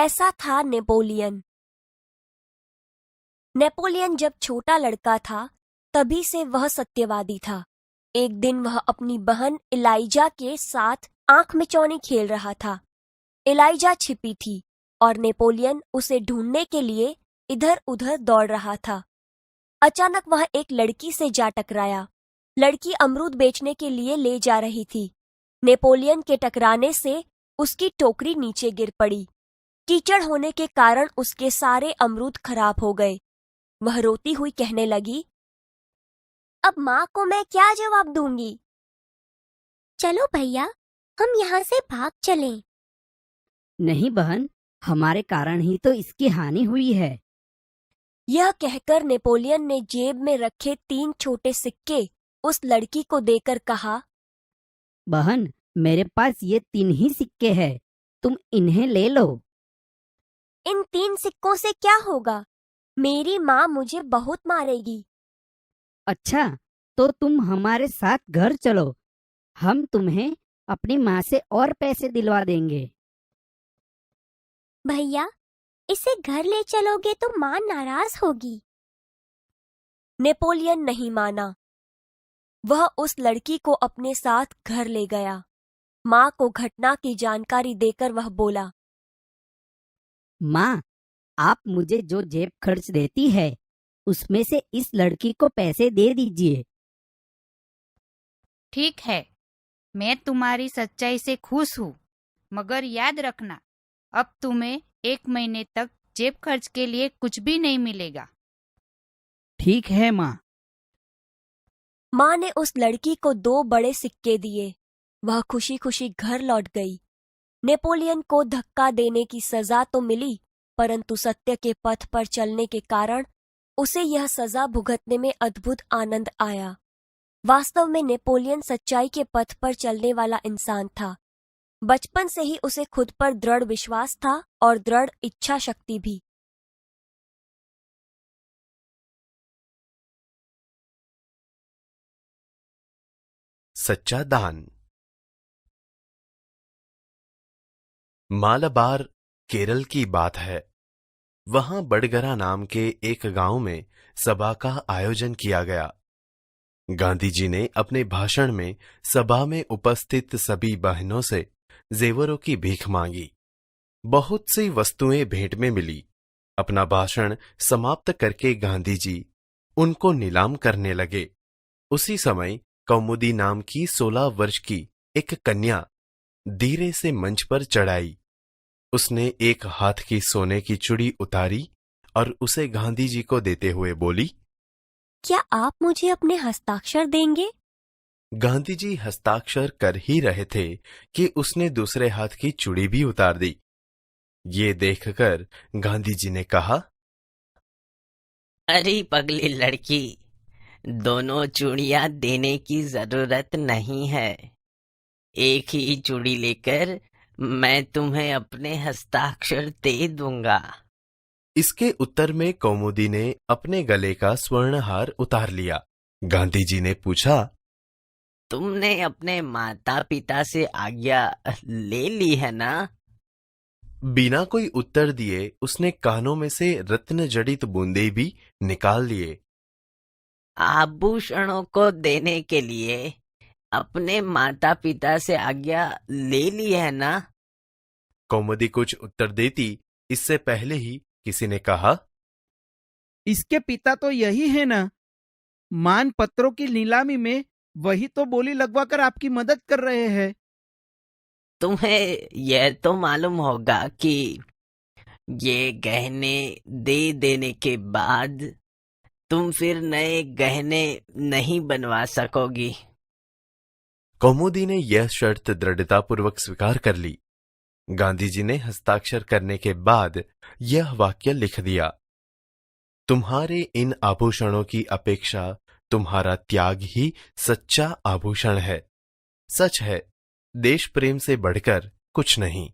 ऐसा था Napoleon. Napoleon जब छोटा लड़का था तभी से वह सत्यवादी था। एक दिन वह अपनी बहन इलाइजा के साथ आंख मिचौनी खेल रहा था। इलाइजा छिपी थी और नेपोलियन उसे ढूंढने के लिए इधर उधर दौड़ रहा था। अचानक वह एक लड़की से जा टकराया। लड़की अमरूद बेचने के लिए ले जा रही थी। नेपोलियन के टकराने से उसकी टोकरी नीचे गिर पड़ी। कीचड़ होने के कारण उसके सारे अमरूद खराब हो गए। वह रोती हुई कहने लगी, अब माँ को मैं क्या जवाब दूंगी? चलो भैया, हम यहाँ से भाग चलें। नहीं बहन, हमारे कारण ही तो इसकी हानि हुई है। यह कहकर नेपोलियन ने जेब में रखे 3 छोटे सिक्के उस लड़की को देकर कहा, बहन, मेरे पास ये 3 ही सिक्के हैं, तुम इन्हें ले लो। इन 3 सिक्कों से क्या होगा? मेरी माँ मुझे बहुत मारेगी। अच्छा, तो तुम हमारे साथ घर चलो, हम तुम्हें अपनी माँ से और पैसे दिलवा देंगे। भैया, इसे घर ले चलोगे तो माँ नाराज होगी। नेपोलियन नहीं माना। वह उस लड़की को अपने साथ घर ले गया। माँ को घटना की जानकारी देकर वह बोला, माँ, आप मुझे जो जेब खर्च देती है उसमें से इस लड़की को पैसे दे दीजिए। ठीक है, मैं तुम्हारी सच्चाई से खुश हूँ, मगर याद रखना, अब तुम्हें 1 महीने तक जेब खर्च के लिए कुछ भी नहीं मिलेगा। ठीक है माँ। माँ ने उस लड़की को 2 बड़े सिक्के दिए। वह खुशी खुशी घर लौट गई। नेपोलियन को धक्का देने की सजा तो मिली, परंतु सत्य के पथ पर चलने के कारण उसे यह सजा भुगतने में अद्भुत आनंद आया। वास्तव में नेपोलियन सच्चाई के पथ पर चलने वाला इंसान था। बचपन से ही उसे खुद पर दृढ़ विश्वास था और दृढ़ इच्छा शक्ति भी। सच्चा दान। मालाबार केरल की बात है। वहां बड़गरा नाम के एक गांव में सभा का आयोजन किया गया। गांधी जी ने अपने भाषण में सभा में उपस्थित सभी बहनों से जेवरों की भीख मांगी। बहुत सी वस्तुएं भेंट में मिली। अपना भाषण समाप्त करके गांधी जी उनको नीलाम करने लगे। उसी समय कौमुदी नाम की 16 वर्ष की एक कन्या धीरे से मंच पर चढ़ाई। उसने एक हाथ की सोने की चूड़ी उतारी और उसे गांधी जी को देते हुए बोली, क्या आप मुझे अपने हस्ताक्षर देंगे? गांधी जी हस्ताक्षर कर ही रहे थे कि उसने दूसरे हाथ की चूड़ी भी उतार दी। ये देखकर गांधी जी ने कहा, अरे पगली लड़की, दोनों चूड़ियां देने की जरूरत नहीं है। एक ही चूड़ी लेकर मैं तुम्हें अपने हस्ताक्षर दे दूंगा। इसके उत्तर में कौमुदी ने अपने गले का स्वर्णहार उतार लिया। गांधी जी ने पूछा, तुमने अपने माता पिता से आज्ञा ले ली है ना? बिना कोई उत्तर दिए उसने कानों में से रत्न जड़ित बूंदे भी निकाल लिए। आभूषणों को देने के लिए अपने माता पिता से आज्ञा ले ली है ना? कौमुदी कुछ उत्तर देती इससे पहले ही किसी ने कहा, इसके पिता तो यही है ना? मान पत्रों की नीलामी में वही तो बोली लगवाकर आपकी मदद कर रहे हैं। तुम्हें यह तो मालूम होगा कि ये गहने दे देने के बाद तुम फिर नए गहने नहीं बनवा सकोगी। कौमुदी ने यह शर्त दृढ़तापूर्वक स्वीकार कर ली। गांधी जी ने हस्ताक्षर करने के बाद यह वाक्य लिख दिया, तुम्हारे इन आभूषणों की अपेक्षा तुम्हारा त्याग ही सच्चा आभूषण है। सच है, देश प्रेम से बढ़कर कुछ नहीं।